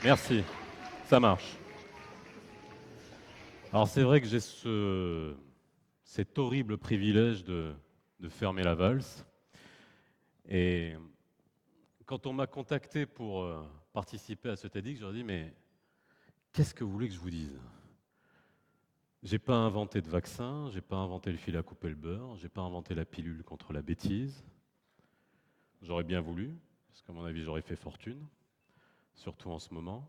Merci, ça marche. Alors c'est vrai que j'ai cet horrible privilège de fermer la valse. Et quand on m'a contacté pour participer à ce TEDx, je leur ai dit, mais qu'est-ce que vous voulez que je vous dise? J'ai pas inventé de vaccin, j'ai pas inventé le fil à couper le beurre, j'ai pas inventé la pilule contre la bêtise. J'aurais bien voulu, parce qu'à mon avis j'aurais fait fortune, surtout en ce moment.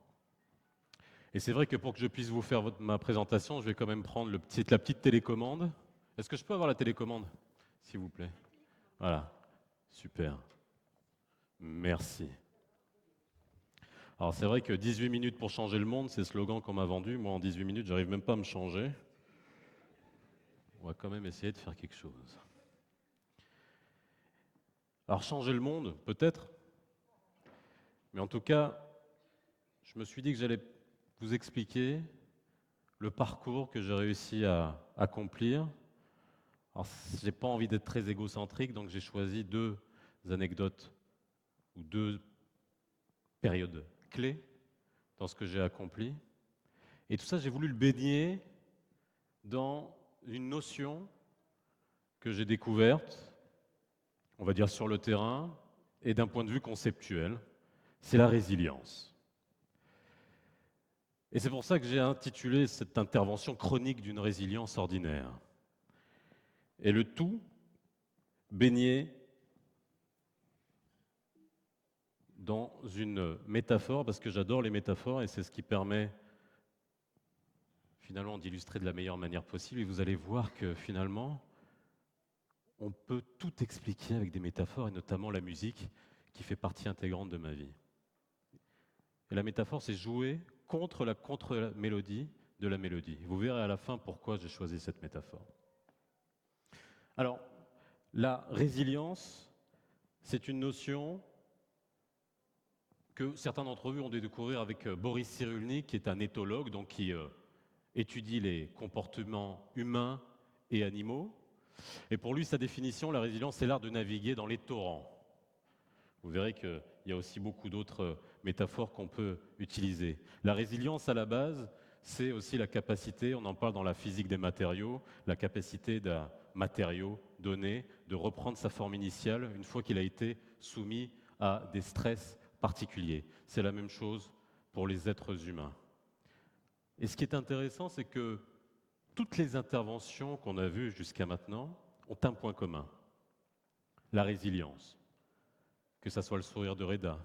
Et c'est vrai que pour que je puisse vous faire ma présentation, je vais quand même prendre la petite télécommande. Est-ce que je peux avoir la télécommande, s'il vous plaît? Voilà, super. Merci. Alors c'est vrai que 18 minutes pour changer le monde, c'est le slogan qu'on m'a vendu. Moi, en 18 minutes, j'arrive même pas à me changer. On va quand même essayer de faire quelque chose. Alors changer le monde, peut-être, mais en tout cas, je me suis dit que j'allais vous expliquer le parcours que j'ai réussi à accomplir. Alors, j'ai pas envie d'être très égocentrique, donc j'ai choisi deux anecdotes ou deux périodes clés dans ce que j'ai accompli. Et tout ça, j'ai voulu le baigner dans une notion que j'ai découverte, on va dire sur le terrain, et d'un point de vue conceptuel, c'est la résilience. Et c'est pour ça que j'ai intitulé cette intervention Chronique d'une résilience ordinaire. Et le tout baigné dans une métaphore, parce que j'adore les métaphores et c'est ce qui permet finalement d'illustrer de la meilleure manière possible. Et vous allez voir que finalement, on peut tout expliquer avec des métaphores, et notamment la musique, qui fait partie intégrante de ma vie. Et la métaphore, c'est jouer contre la contre-mélodie de la mélodie. Vous verrez à la fin pourquoi j'ai choisi cette métaphore. Alors, la résilience, c'est une notion que certains d'entre vous ont dû découvrir avec Boris Cyrulnik, qui est un éthologue, donc qui étudie les comportements humains et animaux. Et pour lui, sa définition, la résilience, c'est l'art de naviguer dans les torrents. Vous verrez qu'il y a aussi beaucoup d'autres métaphores qu'on peut utiliser. La résilience, à la base, c'est aussi la capacité, on en parle dans la physique des matériaux, la capacité d'un matériau donné de reprendre sa forme initiale une fois qu'il a été soumis à des stress particuliers. C'est la même chose pour les êtres humains. Et ce qui est intéressant, c'est que toutes les interventions qu'on a vues jusqu'à maintenant ont un point commun, la résilience. Que ça soit le sourire de Reda,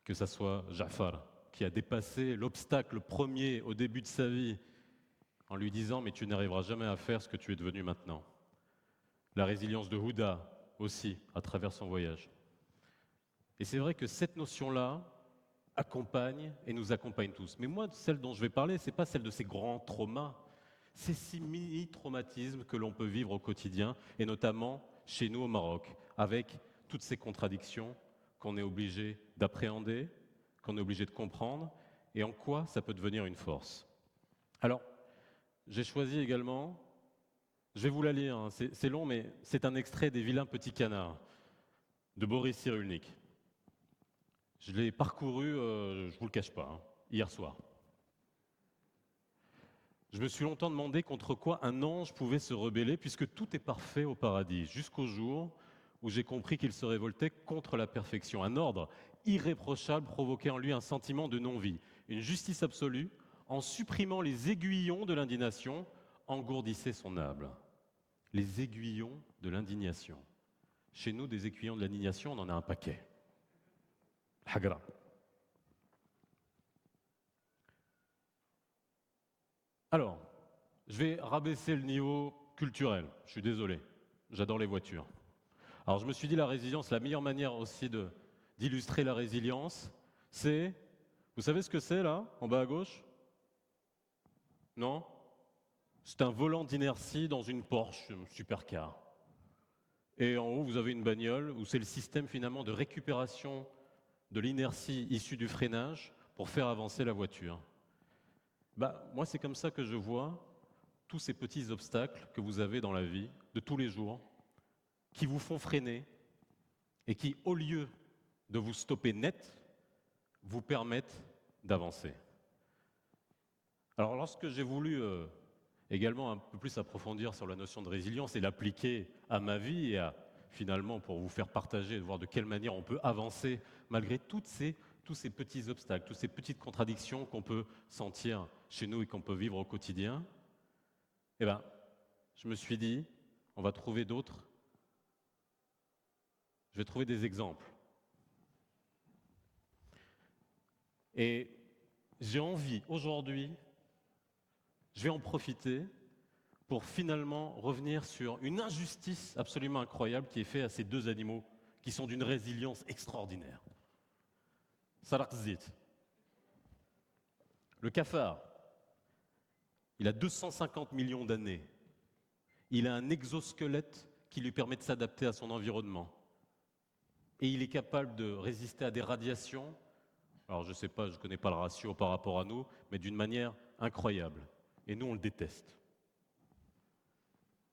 que ça soit Jafar, qui a dépassé l'obstacle premier au début de sa vie en lui disant « mais tu n'arriveras jamais à faire ce que tu es devenu maintenant ». La résilience de Houda aussi, à travers son voyage. Et c'est vrai que cette notion-là accompagne et nous accompagne tous. Mais moi, celle dont je vais parler, ce n'est pas celle de ces grands traumas, c'est ces mini-traumatismes que l'on peut vivre au quotidien, et notamment chez nous au Maroc, avec toutes ces contradictions qu'on est obligé d'appréhender, qu'on est obligé de comprendre, et en quoi ça peut devenir une force. Alors, j'ai choisi également, je vais vous la lire, hein, c'est long, mais c'est un extrait des Vilains Petits Canards de Boris Cyrulnik. Je l'ai parcouru, je ne vous le cache pas, hein, hier soir. Je me suis longtemps demandé contre quoi un ange pouvait se rebeller, puisque tout est parfait au paradis, jusqu'au jour où j'ai compris qu'il se révoltait contre la perfection. Un ordre irréprochable provoquait en lui un sentiment de non-vie, une justice absolue, en supprimant les aiguillons de l'indignation, engourdissait son âme. Les aiguillons de l'indignation. Chez nous, des aiguillons de l'indignation, on en a un paquet. Hagra. Alors, je vais rabaisser le niveau culturel, je suis désolé, j'adore les voitures. Alors je me suis dit la résilience, la meilleure manière aussi d'illustrer la résilience, c'est, vous savez ce que c'est là, en bas à gauche? Non? C'est un volant d'inertie dans une Porsche, une supercar. Et en haut, vous avez une bagnole où c'est le système finalement de récupération de l'inertie issue du freinage pour faire avancer la voiture. Moi, c'est comme ça que je vois tous ces petits obstacles que vous avez dans la vie de tous les jours, qui vous font freiner et qui, au lieu de vous stopper net, vous permettent d'avancer. Alors lorsque j'ai voulu également un peu plus approfondir sur la notion de résilience et l'appliquer à ma vie et finalement pour vous faire partager, voir de quelle manière on peut avancer malgré tous ces petits obstacles, toutes ces petites contradictions qu'on peut sentir chez nous et qu'on peut vivre au quotidien, eh ben, je me suis dit, on va trouver d'autres. Je vais trouver des exemples. Et j'ai envie, aujourd'hui, je vais en profiter pour finalement revenir sur une injustice absolument incroyable qui est faite à ces deux animaux qui sont d'une résilience extraordinaire. Sarakzit. Le cafard, il a 250 millions d'années. Il a un exosquelette qui lui permet de s'adapter à son environnement. Et il est capable de résister à des radiations. Alors je ne sais pas, je ne connais pas le ratio par rapport à nous, mais d'une manière incroyable. Et nous, on le déteste.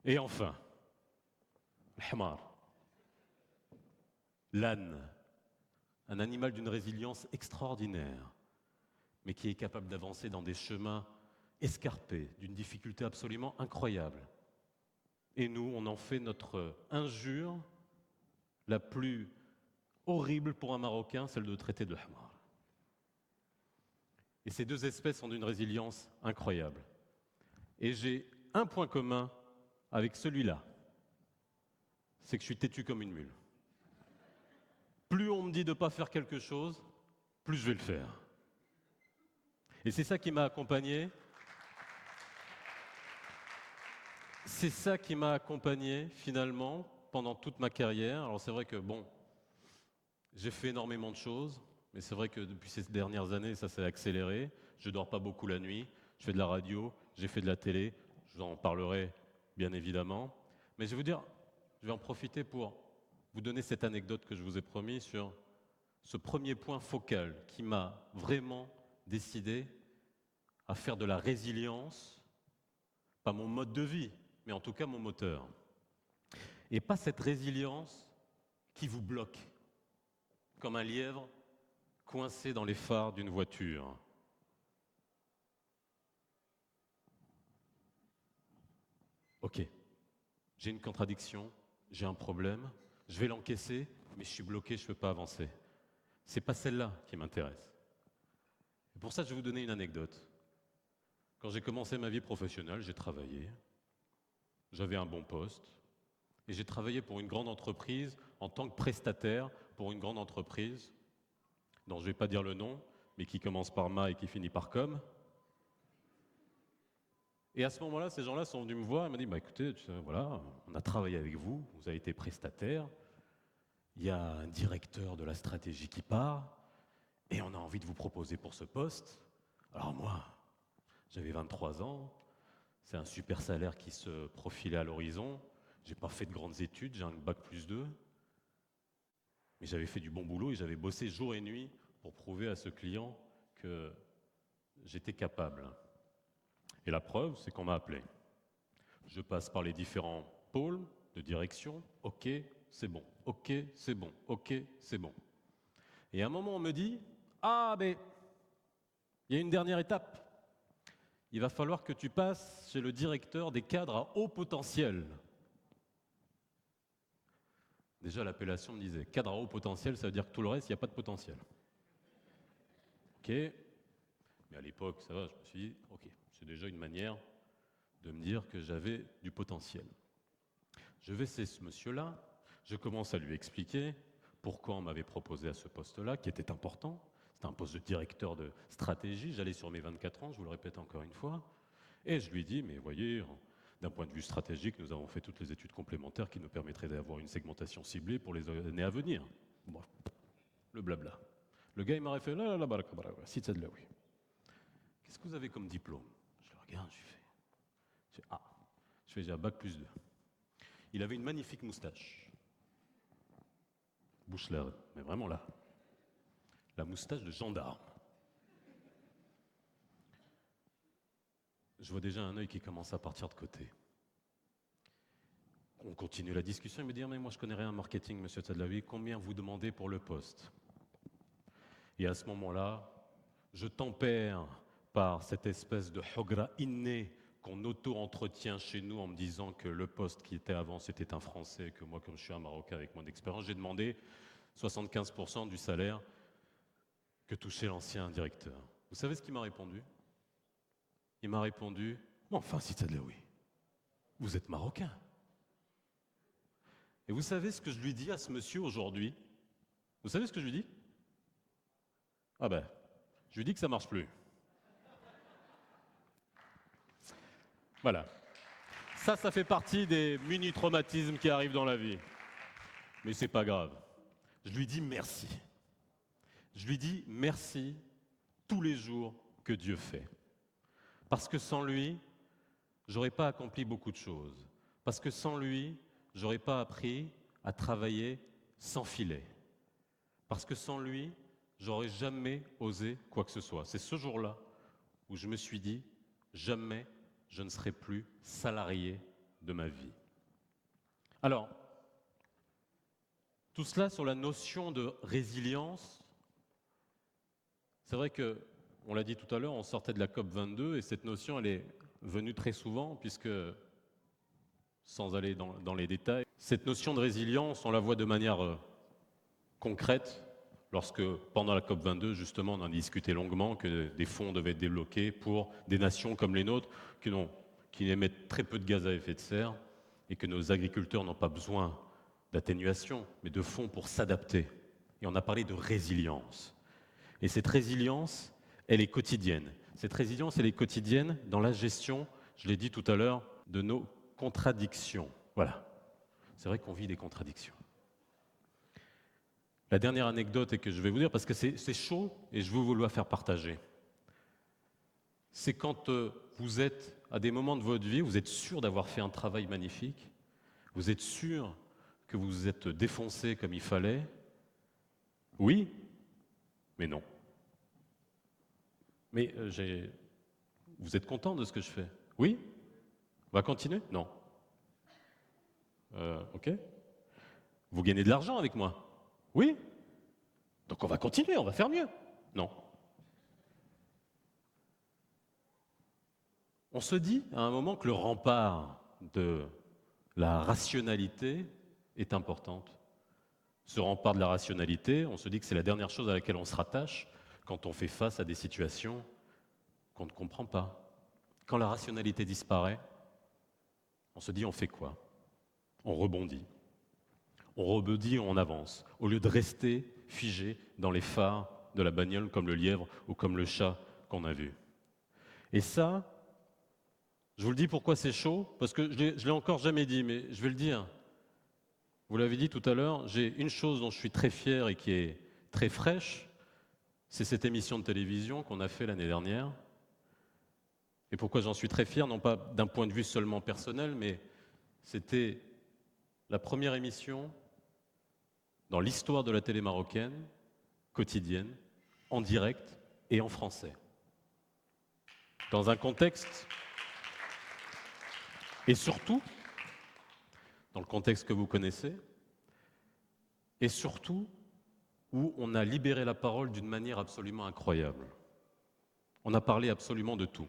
Et enfin, le hamar, l'âne, un animal d'une résilience extraordinaire, mais qui est capable d'avancer dans des chemins escarpés, d'une difficulté absolument incroyable. Et nous, on en fait notre injure la plus horrible pour un Marocain, celle de traiter de hamar. Et ces deux espèces ont d'une résilience incroyable. Et j'ai un point commun avec celui-là, c'est que je suis têtu comme une mule. Plus on me dit de ne pas faire quelque chose, plus je vais le faire. Et c'est ça qui m'a accompagné. C'est ça qui m'a accompagné finalement pendant toute ma carrière. Alors c'est vrai que j'ai fait énormément de choses, mais c'est vrai que depuis ces dernières années, ça s'est accéléré. Je ne dors pas beaucoup la nuit, je fais de la radio, j'ai fait de la télé, je vous en parlerai bien évidemment. Mais je vais vous dire, je vais en profiter pour vous donner cette anecdote que je vous ai promis sur ce premier point focal qui m'a vraiment décidé à faire de la résilience, pas mon mode de vie, mais en tout cas mon moteur. Et pas cette résilience qui vous bloque, comme un lièvre coincé dans les phares d'une voiture. Ok, j'ai une contradiction, j'ai un problème, je vais l'encaisser, mais je suis bloqué, je ne peux pas avancer. C'est pas celle-là qui m'intéresse. Et pour ça, je vais vous donner une anecdote. Quand j'ai commencé ma vie professionnelle, j'ai travaillé, j'avais un bon poste, et j'ai travaillé pour une grande entreprise en tant que prestataire pour une grande entreprise, dont je ne vais pas dire le nom, mais qui commence par Ma et qui finit par Com. Et à ce moment-là, ces gens-là sont venus me voir et m'ont dit, écoutez, voilà, on a travaillé avec vous, vous avez été prestataire, il y a un directeur de la stratégie qui part, et on a envie de vous proposer pour ce poste. Alors moi, j'avais 23 ans, c'est un super salaire qui se profilait à l'horizon, j'ai pas fait de grandes études, j'ai un bac+2, mais j'avais fait du bon boulot et j'avais bossé jour et nuit pour prouver à ce client que j'étais capable. Et la preuve, c'est qu'on m'a appelé. Je passe par les différents pôles de direction. Ok, c'est bon. Ok, c'est bon. Ok, c'est bon. Et à un moment, on me dit, ah, mais il y a une dernière étape. Il va falloir que tu passes chez le directeur des cadres à haut potentiel. Déjà, l'appellation me disait, cadre à haut potentiel, ça veut dire que tout le reste, il n'y a pas de potentiel. Ok, mais à l'époque, ça va, je me suis dit, ok, c'est déjà une manière de me dire que j'avais du potentiel. Je vais chez ce monsieur-là, je commence à lui expliquer pourquoi on m'avait proposé à ce poste-là, qui était important. C'était un poste de directeur de stratégie, j'allais sur mes 24 ans, je vous le répète encore une fois. Et je lui dis, mais voyez, d'un point de vue stratégique, nous avons fait toutes les études complémentaires qui nous permettraient d'avoir une segmentation ciblée pour les années à venir. Bon, le blabla. Le gars, il m'aurait fait, là, baraka, si c'est de là, oui. Qu'est-ce que vous avez comme diplôme? Je le regarde, je fais, j'ai un bac+2. Il avait une magnifique moustache. Bouche là, mais vraiment là. La moustache de gendarme. Je vois déjà un œil qui commence à partir de côté. On continue la discussion. Il me dit, mais moi je connais rien en marketing, monsieur Tadlaoui. Combien vous demandez pour le poste? Et à ce moment-là, je tempère par cette espèce de hogra inné qu'on auto-entretient chez nous en me disant que le poste qui était avant, c'était un Français, que moi, comme je suis un Marocain avec moins d'expérience, j'ai demandé 75% du salaire que touchait l'ancien directeur. Vous savez ce qu'il m'a répondu? Il m'a répondu, « Enfin, si oui, vous êtes Marocain. » Et vous savez ce que je lui dis à ce monsieur aujourd'hui? Vous savez ce que je lui dis? Ah ben, je lui dis que ça ne marche plus. Voilà. Ça fait partie des mini-traumatismes qui arrivent dans la vie. Mais c'est pas grave. Je lui dis merci. Je lui dis merci tous les jours que Dieu fait. Parce que sans lui, j'aurais pas accompli beaucoup de choses. Parce que sans lui, j'aurais pas appris à travailler sans filet. Parce que sans lui, j'aurais jamais osé quoi que ce soit. C'est ce jour-là où je me suis dit, jamais je ne serai plus salarié de ma vie. Alors, tout cela sur la notion de résilience, c'est vrai que, on l'a dit tout à l'heure, on sortait de la COP 22 et cette notion, elle est venue très souvent puisque, sans aller dans les détails, cette notion de résilience, on la voit de manière concrète lorsque, pendant la COP 22, justement, on en a discuté longuement que des fonds devaient être débloqués pour des nations comme les nôtres qui émettent très peu de gaz à effet de serre et que nos agriculteurs n'ont pas besoin d'atténuation, mais de fonds pour s'adapter. Et on a parlé de résilience. Et cette résilience, elle est quotidienne. Cette résilience, elle est quotidienne dans la gestion, je l'ai dit tout à l'heure, de nos contradictions. Voilà. C'est vrai qu'on vit des contradictions. La dernière anecdote que je vais vous dire, parce que c'est chaud et je veux vous la faire partager, c'est quand vous êtes à des moments de votre vie, vous êtes sûr d'avoir fait un travail magnifique, vous êtes sûr que vous vous êtes défoncé comme il fallait, oui, mais non. Mais vous êtes content de ce que je fais? Oui? On va continuer? Non. Ok. Vous gagnez de l'argent avec moi? Oui? Donc on va continuer, on va faire mieux? Non. On se dit à un moment que le rempart de la rationalité est importante. Ce rempart de la rationalité, on se dit que c'est la dernière chose à laquelle on se rattache quand on fait face à des situations qu'on ne comprend pas. Quand la rationalité disparaît, on se dit on fait quoi? On rebondit. On rebondit, on avance. Au lieu de rester figé dans les phares de la bagnole comme le lièvre ou comme le chat qu'on a vu. Et ça, je vous le dis pourquoi c'est chaud, parce que je l'ai encore jamais dit, mais je vais le dire. Vous l'avez dit tout à l'heure, j'ai une chose dont je suis très fier et qui est très fraîche, c'est cette émission de télévision qu'on a fait l'année dernière. Et pourquoi j'en suis très fier, non pas d'un point de vue seulement personnel, mais c'était la première émission dans l'histoire de la télé marocaine, quotidienne, en direct et en français. Dans un contexte, et surtout, dans le contexte que vous connaissez, et surtout où on a libéré la parole d'une manière absolument incroyable. On a parlé absolument de tout.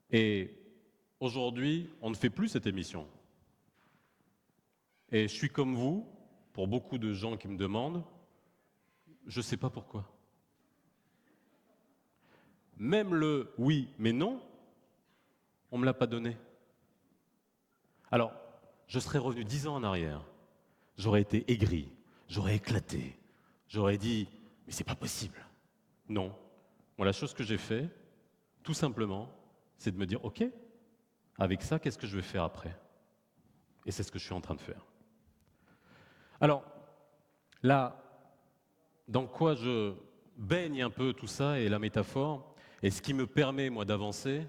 Et aujourd'hui, on ne fait plus cette émission. Et je suis comme vous, pour beaucoup de gens qui me demandent, je ne sais pas pourquoi. Même le oui, mais non, on ne me l'a pas donné. Alors, je serais revenu 10 ans en arrière, j'aurais été aigri, j'aurais éclaté, j'aurais dit, mais c'est pas possible. Non. Moi, la chose que j'ai fait, tout simplement, c'est de me dire, ok, avec ça, qu'est-ce que je vais faire après? Et c'est ce que je suis en train de faire. Alors, là, dans quoi je baigne un peu tout ça et la métaphore, et ce qui me permet, moi, d'avancer,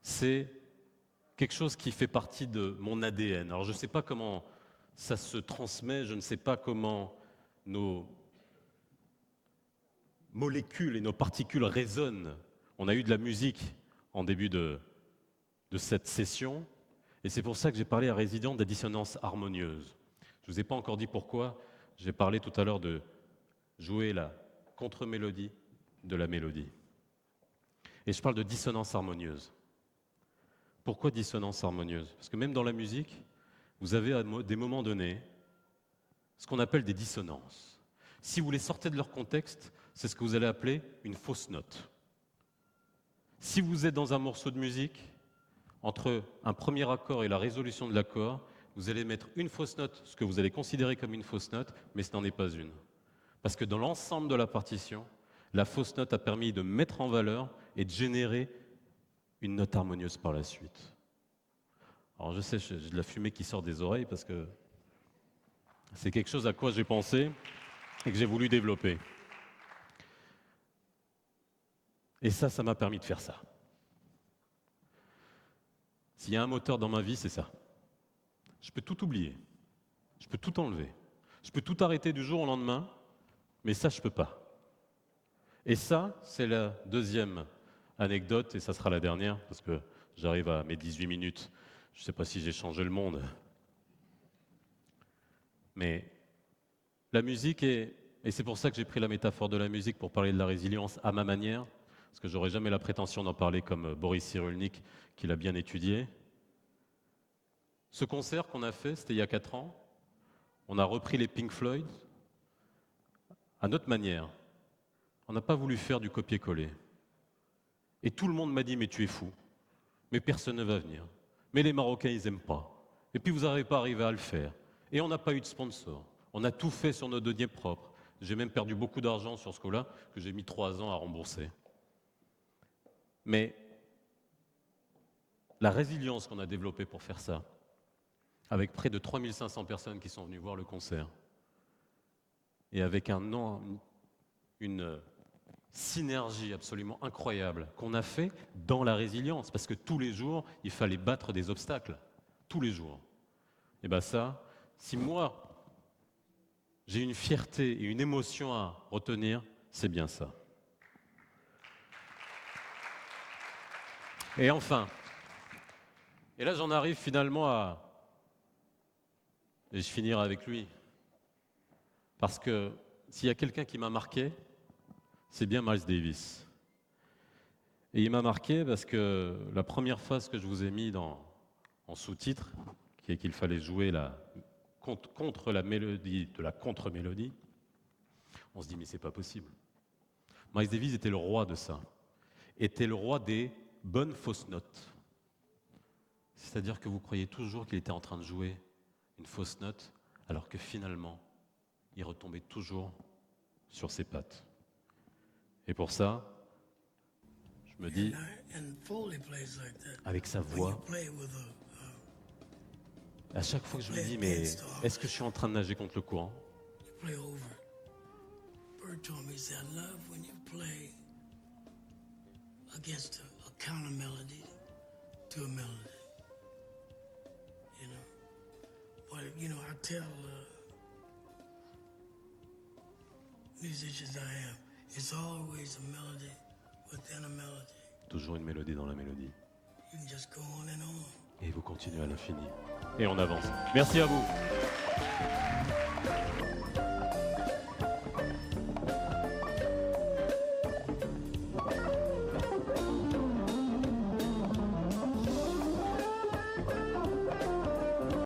c'est quelque chose qui fait partie de mon ADN. Alors, je ne sais pas comment ça se transmet, je ne sais pas comment nos molécules et nos particules résonnent. On a eu de la musique en début de cette session, et c'est pour ça que j'ai parlé à Résident de la dissonance harmonieuse. Je ne vous ai pas encore dit pourquoi, j'ai parlé tout à l'heure de jouer la contre-mélodie de la mélodie. Et je parle de dissonance harmonieuse. Pourquoi dissonance harmonieuse? Parce que même dans la musique, vous avez à des moments donnés ce qu'on appelle des dissonances. Si vous les sortez de leur contexte, c'est ce que vous allez appeler une fausse note. Si vous êtes dans un morceau de musique, entre un premier accord et la résolution de l'accord, vous allez mettre une fausse note, ce que vous allez considérer comme une fausse note, mais ce n'en est pas une. Parce que dans l'ensemble de la partition, la fausse note a permis de mettre en valeur et de générer une note harmonieuse par la suite. Alors je sais, j'ai de la fumée qui sort des oreilles parce que c'est quelque chose à quoi j'ai pensé et que j'ai voulu développer. Et ça m'a permis de faire ça. S'il y a un moteur dans ma vie, c'est ça. Je peux tout oublier, je peux tout enlever, je peux tout arrêter du jour au lendemain, mais ça, je ne peux pas. Et ça, c'est la deuxième anecdote, et ça sera la dernière, parce que j'arrive à mes 18 minutes. Je ne sais pas si j'ai changé le monde. Mais la musique, et c'est pour ça que j'ai pris la métaphore de la musique pour parler de la résilience à ma manière, parce que je n'aurais jamais la prétention d'en parler comme Boris Cyrulnik, qui l'a bien étudié. Ce concert qu'on a fait, c'était il y a 4 ans. On a repris les Pink Floyd à notre manière. On n'a pas voulu faire du copier-coller. Et tout le monde m'a dit « mais tu es fou, mais personne ne va venir, mais les Marocains ils n'aiment pas, et puis vous n'arrivez pas arrivé à le faire, et on n'a pas eu de sponsor, on a tout fait sur nos deniers propres, j'ai même perdu beaucoup d'argent sur ce coup-là, que j'ai mis 3 ans à rembourser. » Mais la résilience qu'on a développée pour faire ça, avec près de 3500 personnes qui sont venues voir le concert, et avec une synergie absolument incroyable qu'on a fait dans la résilience, parce que tous les jours, il fallait battre des obstacles, tous les jours. Et bien ça, si moi, j'ai une fierté et une émotion à retenir, c'est bien ça. Et enfin, et là j'en arrive finalement à... Et je finirai avec lui. Parce que s'il y a quelqu'un qui m'a marqué, c'est bien Miles Davis. Et il m'a marqué parce que la première phrase que je vous ai mis en sous-titre, qui est qu'il fallait jouer contre la mélodie de la contre-mélodie, on se dit mais c'est pas possible. Miles Davis était le roi de ça, était le roi des bonnes fausses notes. C'est-à-dire que vous croyez toujours qu'il était en train de jouer une fausse note, alors que finalement, il retombait toujours sur ses pattes. Et pour ça, je me dis, avec sa voix, à chaque fois que je me dis, mais est-ce que je suis en train de nager contre le courant? I tell musicians I am, it's always a melody within a melody. Toujours une mélodie dans la mélodie. You can just go on and on. Et vous continuez à l'infini. Et on avance. Merci à vous.